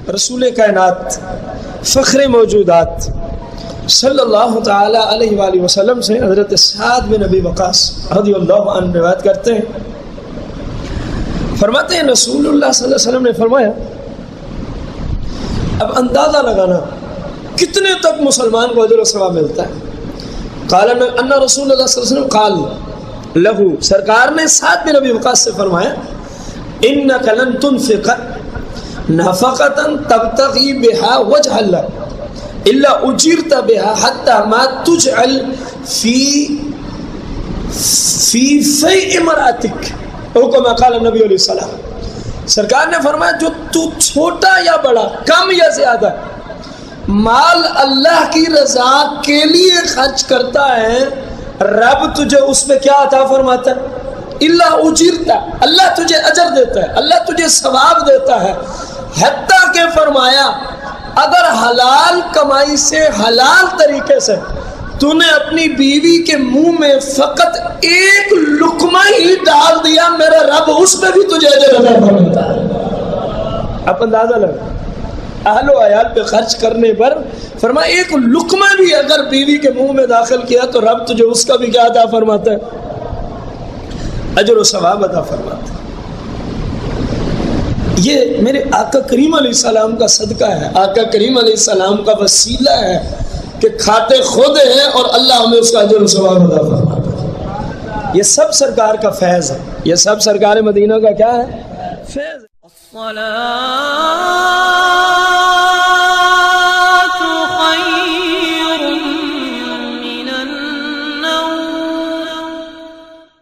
رسول کائنات فخر موجودات صلی اللہ تعالی علیہ وآلہ وسلم سے حضرت سعد بن ابی وقاص رضی اللہ عنہ روایت کرتے ہیں، فرماتے ہیں رسول اللہ صلی اللہ علیہ وسلم نے فرمایا، اب اندازہ لگانا کتنے تک مسلمان کو اجر و ثواب ملتا ہے۔ قال ان رسول اللہ صلی اللہ علیہ وسلم قال لہو، سرکار نے سعد بن ابی وقاص سے فرمایا، انک لن تنفق نفقتا تبتغی بها وجه اللہ الا اجرت بها حتى ما تجعل في في امراتك، او کما قال النبی علیہ السلام۔ سرکار نے فرمایا جو تو چھوٹا یا بڑا، کم یا زیادہ مال اللہ کی رضا کے لیے خرچ کرتا ہے، رب تجھے اس میں کیا عطا فرماتا ہے؟ اللہ اجرتا، اللہ تجھے اجر دیتا ہے، اللہ تجھے ثواب دیتا ہے۔ حتیٰ کہ فرمایا اگر حلال کمائی سے، حلال طریقے سے تو نے اپنی بیوی کے منہ میں فقط ایک لقمہ ہی ڈال دیا، میرا رب اس میں بھی تجھے اجر عطا فرماتا ہے۔ آپ اندازہ لگا اہل و عیال پہ خرچ کرنے پر فرمایا ایک لقمہ بھی اگر بیوی کے منہ میں داخل کیا تو رب تجھے اس کا بھی کیا عطا فرماتا ہے؟ اجر و ثواب عطا فرماتا ہے۔ یہ میرے آقا کریم علیہ السلام کا صدقہ ہے، آقا کریم علیہ السلام کا وسیلہ ہے کہ کھاتے خود ہیں اور اللہ ہمیں اس کا اجر و ثواب عطا فرماتا ہے۔ یہ سب سرکار کا فیض ہے، یہ سب سرکار مدینہ کا کیا ہے؟ فیض۔